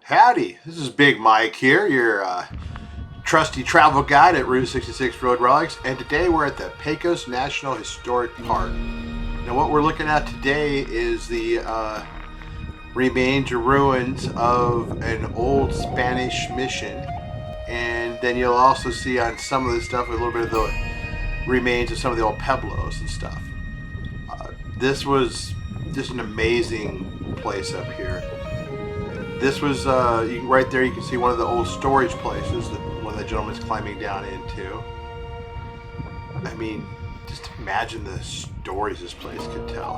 Howdy, this is Big Mike here, your trusty travel guide at Route 66 Road Relics, and today we're at the Pecos National Historic Park. Now what we're looking at today is the remains or ruins of an old Spanish mission, and then you'll also see on some of the stuff a little bit of the remains of some of the old Pueblos and stuff. This was just an amazing place up here. This was, right there you can see one of the old storage places that one of the gentleman's climbing down into. I mean, just imagine the stories this place could tell.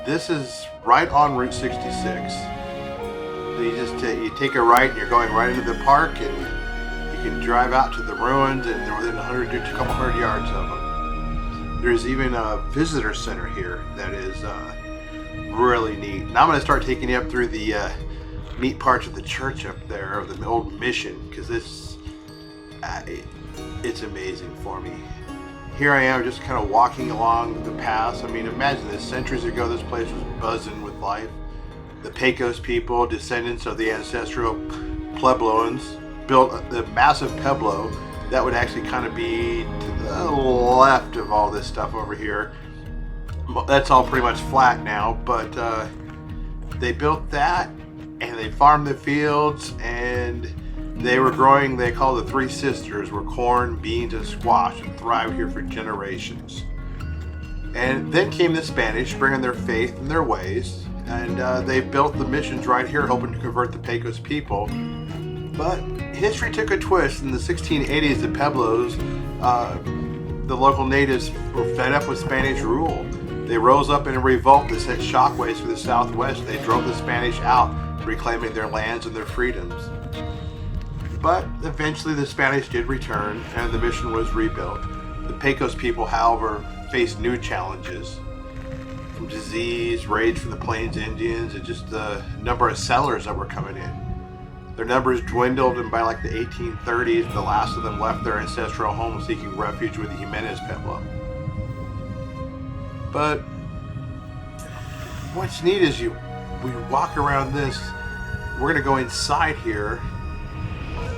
This is right on Route 66. You take a right and you're going right into the park, and you can drive out to the ruins, and they're within a couple hundred yards of them. There's even a visitor center here that is really neat. Now I'm going to start taking you up through the neat parts of the church up there, of the old mission, because it's amazing for me. Here I am just kind of walking along the paths. I mean, imagine this. Centuries ago this place was buzzing with life. The Pecos people, descendants of the ancestral Puebloans, built the massive Pueblo that would actually kind of be to the left of all this stuff over here. That's all pretty much flat now, but they built that, and they farmed the fields, and they were growing, they call the three sisters, were corn, beans, and squash, and thrived here for generations. And then came the Spanish, bringing their faith and their ways, and they built the missions right here, hoping to convert the Pecos people. But history took a twist. In the 1680s, the Pueblos, the local natives, were fed up with Spanish rule. They rose up in a revolt that sent shockwaves through the Southwest. They drove the Spanish out, reclaiming their lands and their freedoms. But eventually the Spanish did return, and the mission was rebuilt. The Pecos people, however, faced new challenges, from disease, raids from the Plains Indians, and just the number of settlers that were coming in. Their numbers dwindled, and by like the 1830s, the last of them left their ancestral home seeking refuge with the Jimenez Pueblo. But what's neat is we walk around this. We're gonna go inside here,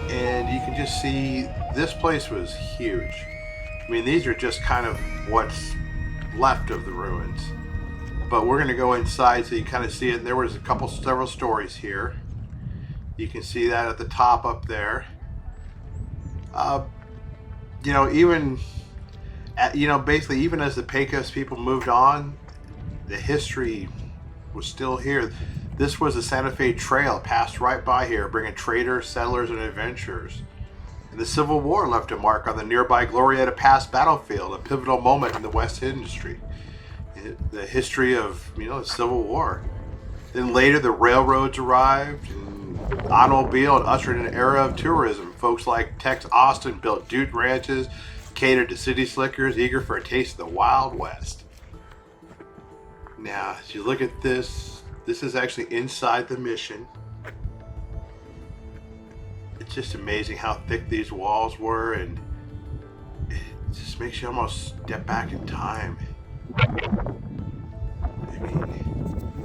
and you can just see this place was huge. I mean, these are just kind of what's left of the ruins. But we're gonna go inside so you kind of see it. There was several stories here. You can see that at the top up there. Basically, even as the Pecos people moved on, the history was still here. This was the Santa Fe Trail, passed right by here, bringing traders, settlers, and adventurers. And the Civil War left a mark on the nearby Glorieta Pass battlefield, a pivotal moment in the West industry. The history of, the Civil War. Then later, the railroads arrived, and automobile, and ushered in an era of tourism. Folks like Tex Austin built dude ranches, catered to city slickers, eager for a taste of the Wild West. Now, as you look at this is actually inside the mission. It's just amazing how thick these walls were, and it just makes you almost step back in time. I mean,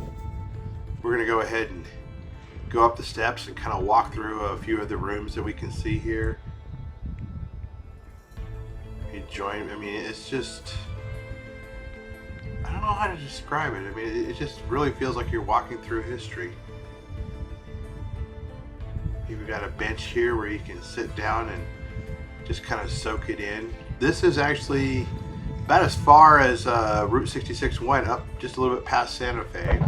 we're going to go ahead and go up the steps and kind of walk through a few of the rooms that we can see here. It's just, I don't know how to describe it. I mean, it just really feels like you're walking through history. You've got a bench here where you can sit down and just kind of soak it in. This is actually about as far as Route 66 went, up just a little bit past Santa Fe.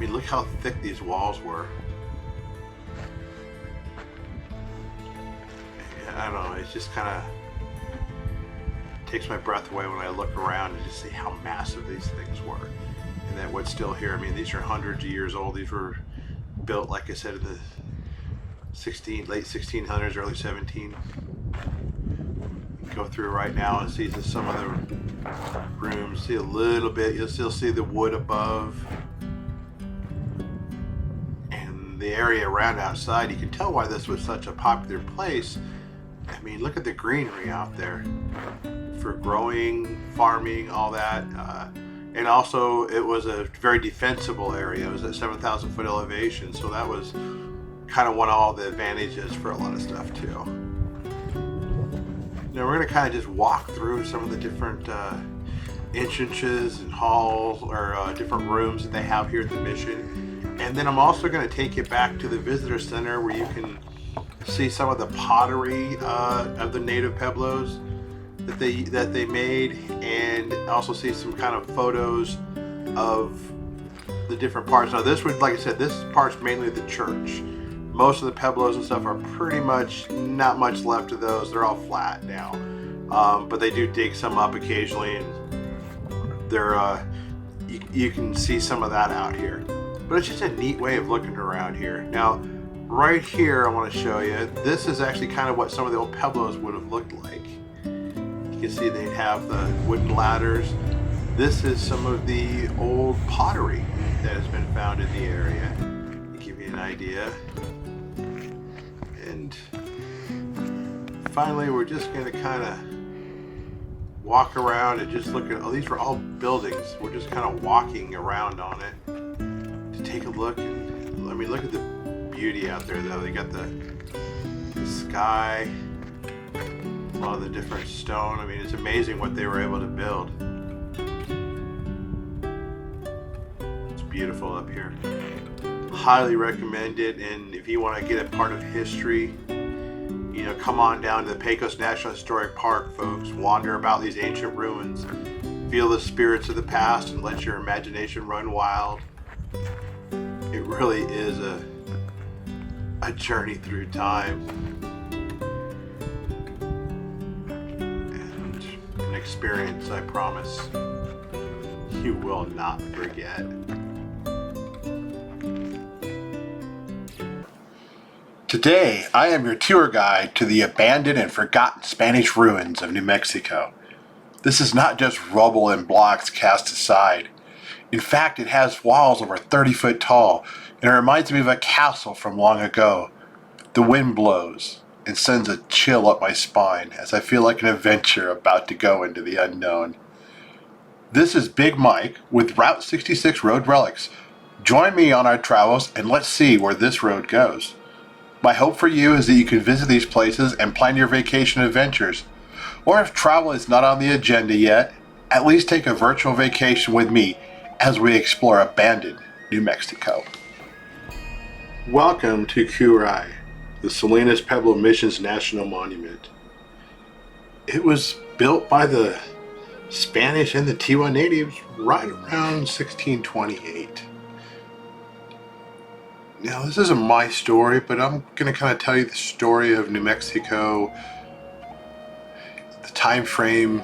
And look how thick these walls were. I don't know, it just kind of takes my breath away when I look around and just see how massive these things were. And that what's still here, these are hundreds of years old. These were built, like I said, in the late 1600s, early 17. Go through right now and see some of the rooms. See a little bit, you'll still see the wood above. And the area around outside, you can tell why this was such a popular place. Look at the greenery out there for growing, farming, all that. And also it was a very defensible area. It was at 7,000 foot elevation, so that was kind of one of all the advantages for a lot of stuff too. Now we're going to kind of just walk through some of the different entrances and halls or different rooms that they have here at the mission. And then I'm also going to take you back to the visitor center where you can see some of the pottery of the native Pueblos that they made, and also see some kind of photos of the different parts. Now this would, like I said, this part's mainly the church. Most of the Pueblos and stuff are pretty much not much left of those. They're all flat now, but they do dig some up occasionally, and they're you can see some of that out here. But it's just a neat way of looking around here. Now right here I want to show you, this is actually kind of what some of the old Pueblos would have looked like. You can see they'd have the wooden ladders. This is some of the old pottery that has been found in the area, to give you an idea. And finally, we're just going to kind of walk around and just look at, oh, these were all buildings. We're just kind of walking around on it to take a look. And I mean, look at the beauty out there though. They got the sky, a lot of the different stone. I mean, it's amazing what they were able to build. It's beautiful up here. Highly recommend it. And if you want to get a part of history, you know, come on down to the Pecos National Historic Park, folks. Wander about these ancient ruins. Feel the spirits of the past and let your imagination run wild. It really is a journey through time. An experience, I promise, you will not forget. Today, I am your tour guide to the abandoned and forgotten Spanish ruins of New Mexico. This is not just rubble and blocks cast aside. In fact, it has walls over 30 foot tall, and it reminds me of a castle from long ago. The wind blows and sends a chill up my spine as I feel like an adventure about to go into the unknown. This is Big Mike with Route 66 Road Relics. Join me on our travels and let's see where this road goes. My hope for you is that you can visit these places and plan your vacation adventures. Or if travel is not on the agenda yet, at least take a virtual vacation with me as we explore abandoned New Mexico. Welcome to Quarai, the Salinas Pueblo Mission's National Monument. It was built by the Spanish and the Tiwa natives right around 1628. Now, this isn't my story, but I'm going to kind of tell you the story of New Mexico. The time frame,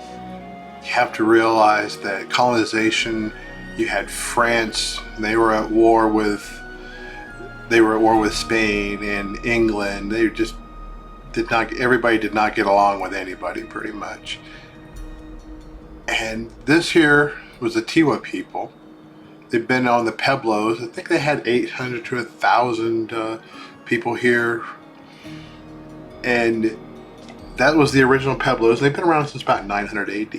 you have to realize that colonization, you had France, they were at war with Spain and England. They just everybody did not get along with anybody pretty much. And this here was the Tiwa people. They've been on the Pueblos. I think they had 800 to 1,000 people here. And that was the original Pueblos. They've been around since about 900 AD.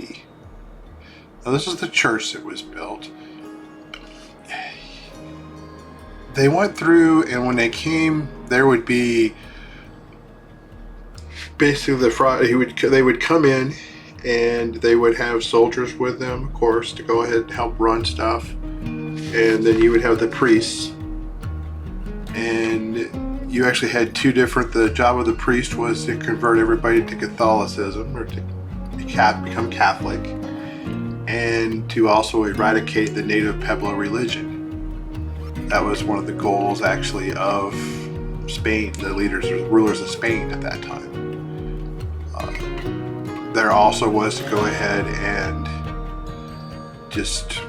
Now this is the church that was built. They went through, and when they came, there would be basically they would come in, and they would have soldiers with them, of course, to go ahead and help run stuff. And then you would have the priests, and you actually had two different. The job of the priest was to convert everybody to Catholicism, or to become Catholic, and to also eradicate the native Pueblo religion. That was one of the goals, actually, of Spain, the leaders or rulers of Spain at that time. There also was to go ahead and just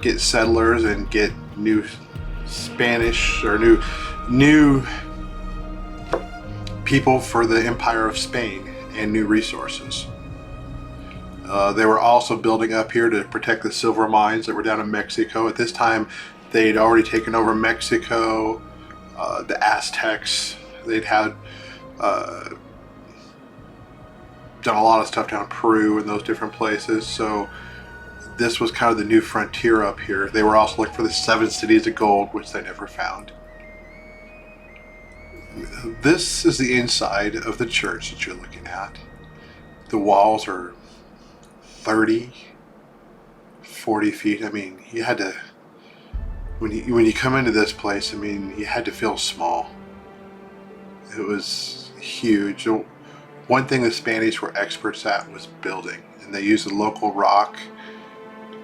get settlers and get new Spanish or new people for the Empire of Spain and new resources. They were also building up here to protect the silver mines that were down in Mexico. At this time, they'd already taken over Mexico, the Aztecs. They'd had done a lot of stuff down in Peru and those different places. So this was kind of the new frontier up here. They were also looking for the 7 cities of gold, which they never found. This is the inside of the church that you're looking at. The walls are 30, 40 feet. I mean, you had to, when you come into this place, I mean, you had to feel small. It was huge. One thing the Spanish were experts at was building, and they used the local rock,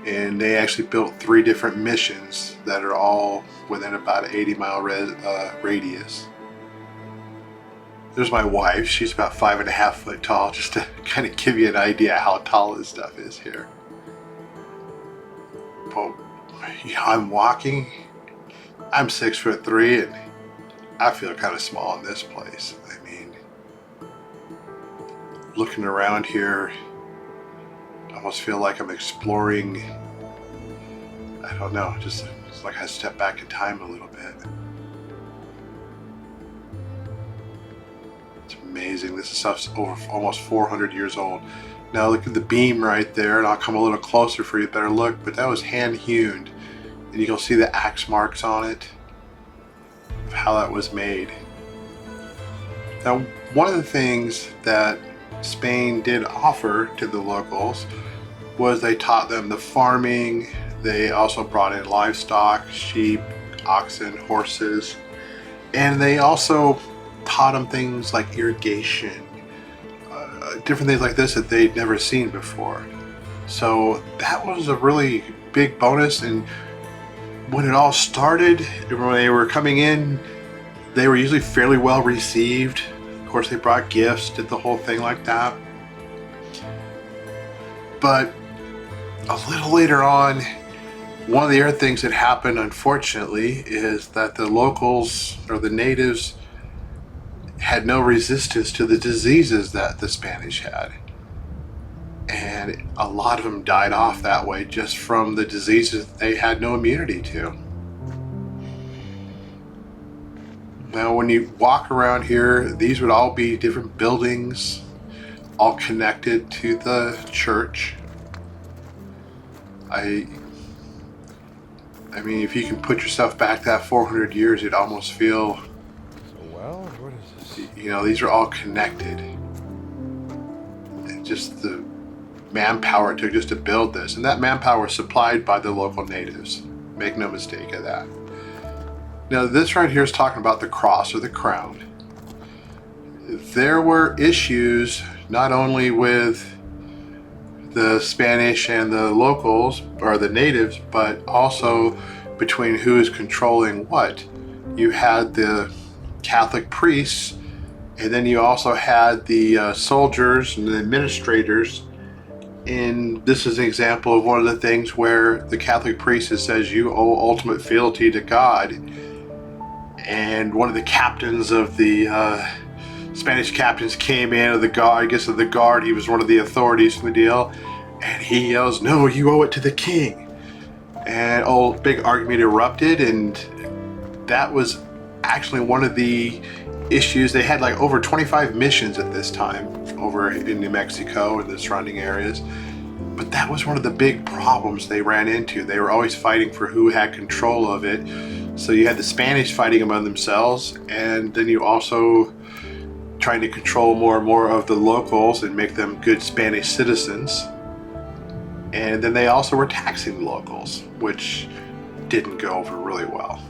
and they actually built 3 different missions that are all within about an 80-mile radius. There's my wife. She's about 5.5 foot tall, just to kind of give you an idea how tall this stuff is here. But I'm walking. I'm 6'3", and I feel kind of small in this place. I mean, looking around here, I almost feel like I'm exploring. I don't know, just it's like I step back in time a little bit. It's amazing. This stuff's over almost 400 years old. Now look at the beam right there, and I'll come a little closer for you to better look, but that was hand hewn, and you can see the axe marks on it of how that was made. Now, one of the things that Spain did offer to the locals was they taught them the farming. They also brought in livestock, sheep, oxen, horses, and they also taught them things like irrigation, different things like this that they'd never seen before. So that was a really big bonus. And when it all started, when they were coming in, they were usually fairly well received. Of course, they brought gifts, did the whole thing like that. But a little later on, one of the other things that happened, unfortunately, is that the locals or the natives had no resistance to the diseases that the Spanish had. And a lot of them died off that way just from the diseases they had no immunity to. Now, when you walk around here, these would all be different buildings, all connected to the church. I mean, if you can put yourself back that 400 years, you'd almost feel, what is this? you know, these are all connected. And just the manpower it took just to build this. And that manpower was supplied by the local natives. Make no mistake of that. Now, this right here is talking about the cross or the crown. There were issues not only with the Spanish and the locals or the natives, but also between who is controlling what. You had the Catholic priests, and then you also had the soldiers and the administrators. And this is an example of one of the things where the Catholic priest says you owe ultimate fealty to God. And one of the captains of the Spanish captains came in, of the guard, I guess of the guard, he was one of the authorities in the deal, and he yells, "No, you owe it to the king." And a big argument erupted, and that was actually one of the issues. They had like over 25 missions at this time over in New Mexico and the surrounding areas. But that was one of the big problems they ran into. They were always fighting for who had control of it. So you had the Spanish fighting among themselves, and then you also trying to control more and more of the locals and make them good Spanish citizens. And then they also were taxing the locals, which didn't go over really well.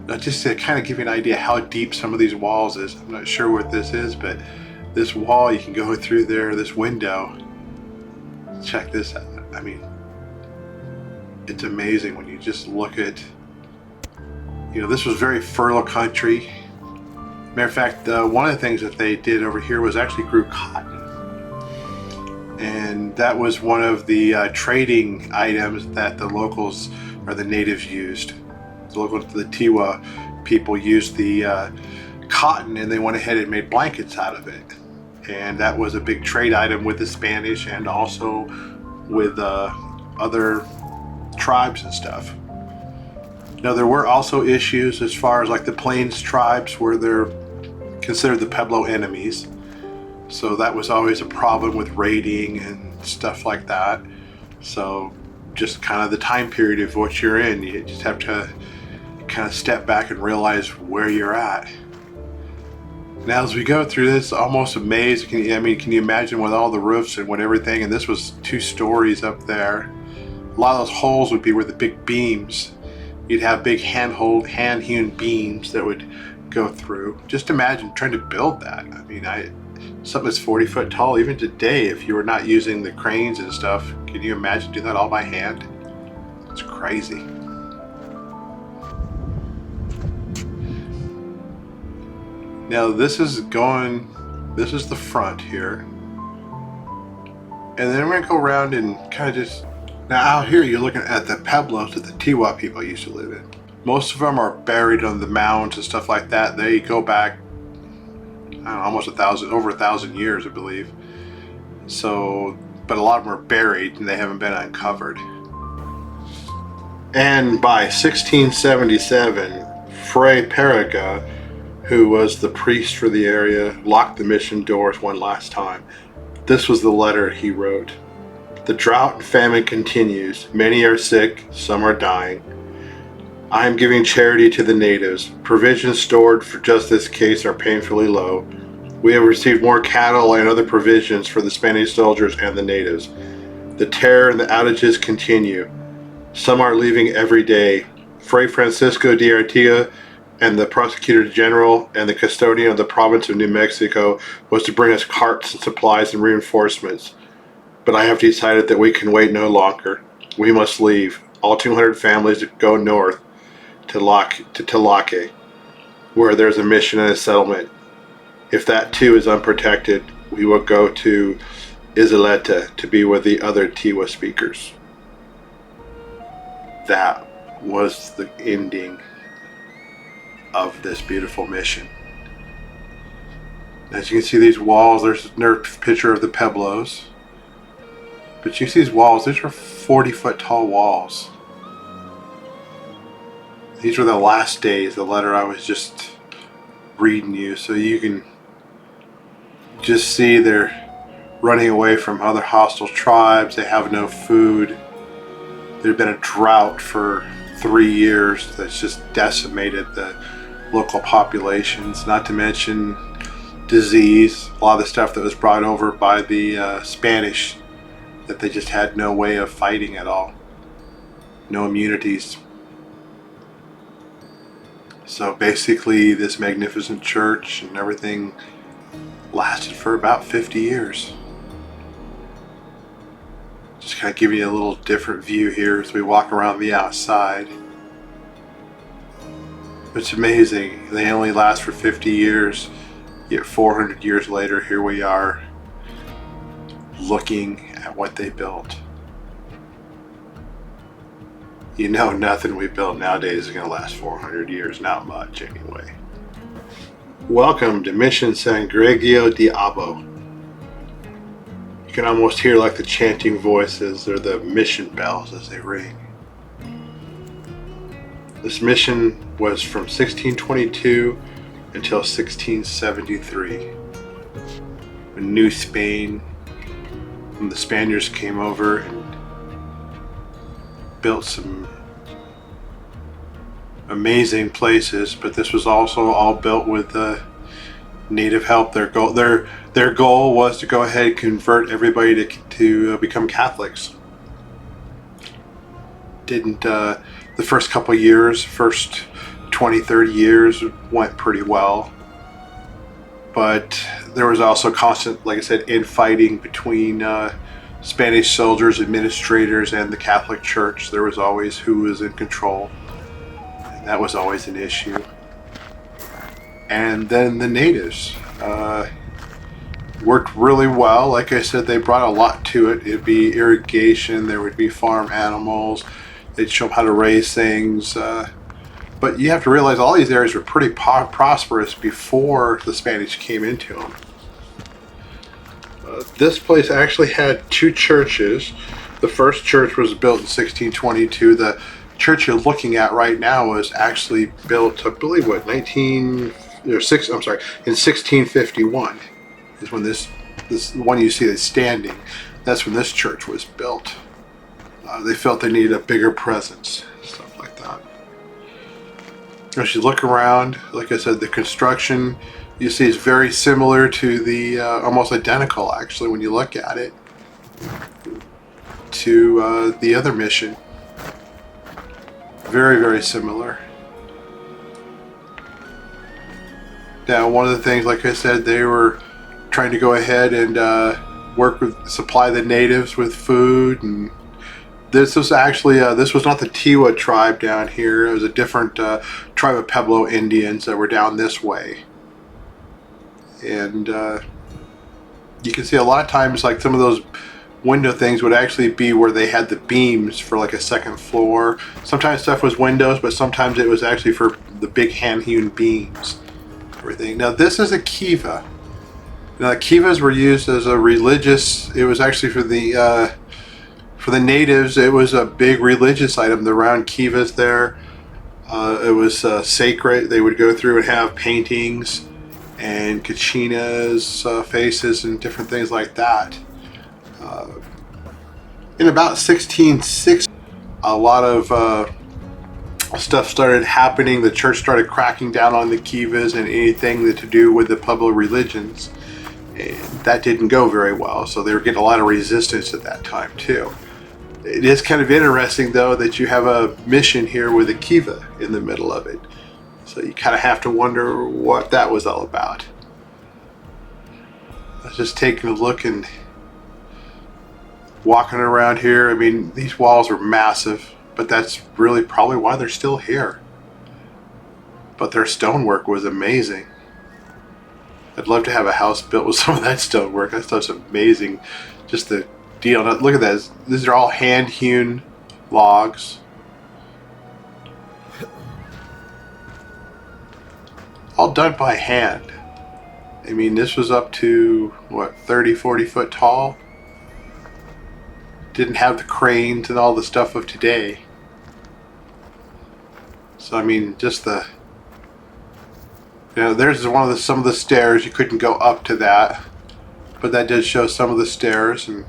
Now, just to kind of give you an idea how deep some of these walls is, I'm not sure what this is, but this wall, you can go through there, this window. Check this out. I mean, it's amazing when you just look at, you know, this was very fertile country. Matter of fact, one of the things that they did over here was actually grew cotton. And that was one of the trading items that the locals or the natives used. The Tiwa people used the cotton, and they went ahead and made blankets out of it. And that was a big trade item with the Spanish and also with other tribes and stuff. Now, there were also issues as far as like the Plains tribes, where they're considered the Pueblo enemies. So that was always a problem with raiding and stuff like that. So just kind of the time period of what you're in, you just have to kind of step back and realize where you're at. Now as we go through this, almost amazed, can you imagine with all the roofs and what everything, and this was 2 stories up there. A lot of those holes would be where the big beams, you'd have big hand-hewn beams that would go through. Just imagine trying to build that. I mean, something that's 40 foot tall, even today, if you were not using the cranes and stuff, can you imagine doing that all by hand? It's crazy. Now this is the front here. And then we're gonna go around and kind of just, now out here you're looking at the pueblos that the Tiwa people used to live in. Most of them are buried on the mounds and stuff like that. They go back, I don't know, almost over 1,000 years, I believe. So, but a lot of them are buried and they haven't been uncovered. And by 1677, Fray Periga, who was the priest for the area, locked the mission doors one last time. This was the letter he wrote. The drought and famine continues. Many are sick, some are dying. I am giving charity to the natives. Provisions stored for just this case are painfully low. We have received more cattle and other provisions for the Spanish soldiers and the natives. The terror and the outages continue. Some are leaving every day. Fray Francisco de Artiga and the Prosecutor General and the custodian of the province of New Mexico was to bring us carts and supplies and reinforcements. But I have decided that we can wait no longer. We must leave. All 200 families go north to Tlaque, where there's a mission and a settlement. If that too is unprotected, we will go to Isleta to be with the other Tiwa speakers. That was the ending of this beautiful mission. As you can see, these walls, there's a picture of the pueblos. But you see these walls, these are 40-foot tall walls. These were the last days, the letter I was just reading you, so you can just see they're running away from other hostile tribes. They have no food. There's been a drought for 3 years that's just decimated the local populations, not to mention disease, a lot of the stuff that was brought over by the Spanish that they just had no way of fighting at all. No immunities. So basically this magnificent church and everything lasted for about 50 years. Just kind of giving you a little different view here as we walk around the outside. It's amazing. They only last for 50 years, yet 400 years later, here we are looking at what they built. You know, nothing we built nowadays is going to last 400 years, not much anyway. Welcome to Mission San Gregorio de Abo. You can almost hear like the chanting voices or the mission bells as they ring. This mission was from 1622 until 1673. When New Spain, when the Spaniards came over and built some amazing places, but this was also all built with native help. Their goal was to go ahead and convert everybody to become Catholics. The first couple years, first 20, 30 years went pretty well, but there was also constant, like I said, infighting between Spanish soldiers, administrators, and the Catholic Church. There was always who was in control, and that was always an issue. And then the natives worked really well. Like I said, they brought a lot to it. It'd be irrigation, there would be farm animals, they'd show them how to raise things. But you have to realize all these areas were pretty prosperous before the Spanish came into them. This place actually had 2 churches. The first church was built in 1622. The church you're looking at right now was actually built, I believe, in 1651 is when this one you see that's standing. That's when this church was built. They felt they needed a bigger presence, stuff like that. As you look around, like I said, the construction you see is very similar to the, almost identical actually when you look at it, to the other mission. Very, very similar. Now, one of the things, like I said, they were trying to go ahead and supply the natives with food, and this was actually, this was not the Tiwa tribe down here. It was a different tribe of Pueblo Indians that were down this way. And you can see a lot of times, like some of those window things would actually be where they had the beams for like a second floor. Sometimes stuff was windows, but sometimes it was actually for the big hand-hewn beams. Everything. Now this is a kiva. Now kivas were used as a religious. It was actually for the natives. It was a big religious item. The round kivas there. It was sacred. They would go through and have paintings and Kachina's faces and different things like that. In about 1660, a lot of stuff started happening. The church started cracking down on the kivas and anything that to do with the Pueblo religions. And that didn't go very well, so they were getting a lot of resistance at that time too. It is kind of interesting though that you have a mission here with a kiva in the middle of it. So you kind of have to wonder what that was all about. I was just taking a look and walking around here. I mean, these walls are massive, but that's really probably why they're still here. But their stonework was amazing. I'd love to have a house built with some of that stonework. That stuff's amazing. Just the deal. Now, look at that. These are all hand-hewn logs. All done by hand. I mean, this was up to, what, 30, 40 foot tall? Didn't have the cranes and all the stuff of today. So, I mean, just the... You know, there's some of the stairs. You couldn't go up to that. But that did show some of the stairs. And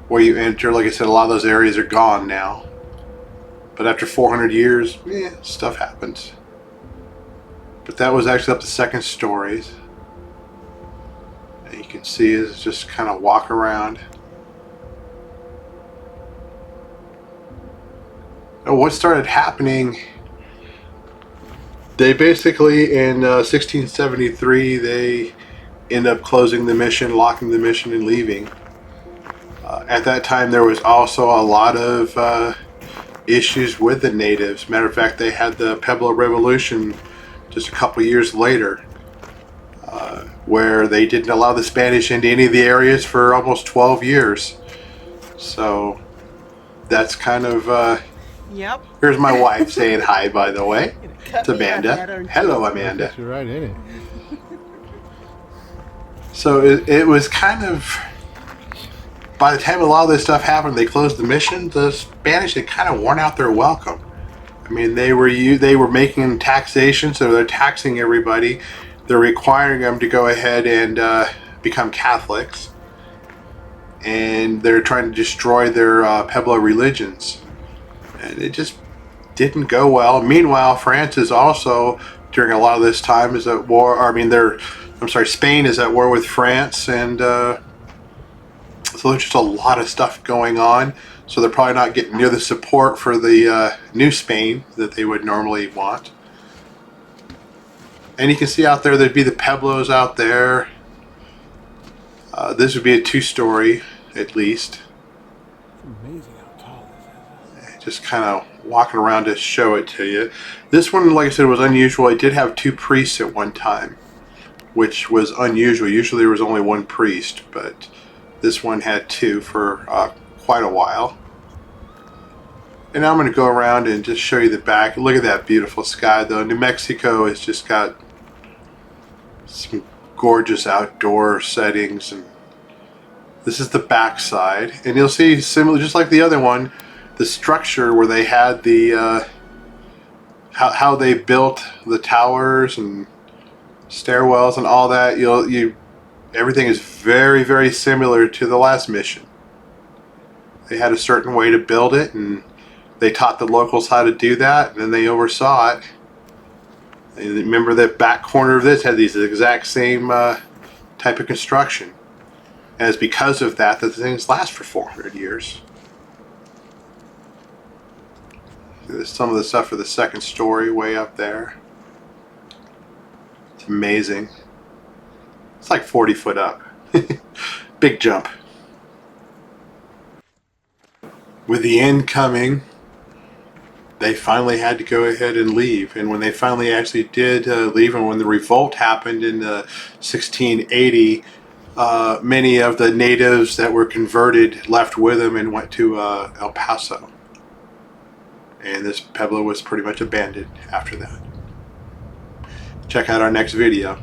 where you enter, like I said, a lot of those areas are gone now. But after 400 years, stuff happens. But that was actually up to second stories. And you can see it's just kind of walk around. And what started happening, they basically in 1673 they end up closing the mission, locking the mission and leaving. At that time there was also a lot of issues with the natives. Matter of fact, they had the Pueblo Revolution just a couple years later, where they didn't allow the Spanish into any of the areas for almost 12 years. So that's kind of... Yep. Here's my wife saying hi, by the way. It's Amanda. Hello, Amanda. You're right in it. So it was kind of... By the time a lot of this stuff happened, they closed the mission. The Spanish had kind of worn out their welcome. I mean, they were making taxation, so they're taxing everybody. They're requiring them to go ahead and become Catholics. And they're trying to destroy their Pueblo religions. And it just didn't go well. Meanwhile, France is also, during a lot of this time, is at war. Spain is at war with France, and so there's just a lot of stuff going on. So they're probably not getting near the support for the new Spain that they would normally want. And you can see out there, there'd be the Pueblos out there. This would be a two-story, at least. It's amazing how tall this is. Just kind of walking around to show it to you. This one, like I said, was unusual. It did have two priests at one time, which was unusual. Usually there was only one priest, but this one had two for quite a while. And now I'm going to go around and just show you the back. Look at that beautiful sky, though. New Mexico has just got some gorgeous outdoor settings, and this is the back side. And you'll see, similar, just like the other one, the structure where they had the how they built the towers and stairwells and all that. Everything is very, very similar to the last mission. They had a certain way to build it, and they taught the locals how to do that, and then they oversaw it. And remember that back corner of this had these exact same type of construction. And it's because of that that the things last for 400 years. There's some of the stuff for the second story way up there. It's amazing. It's like 40 foot up. Big jump. With the end coming, they finally had to go ahead and leave. And when they finally actually did leave, and when the revolt happened in 1680, many of the natives that were converted left with them and went to El Paso. And this Pueblo was pretty much abandoned after that. Check out our next video.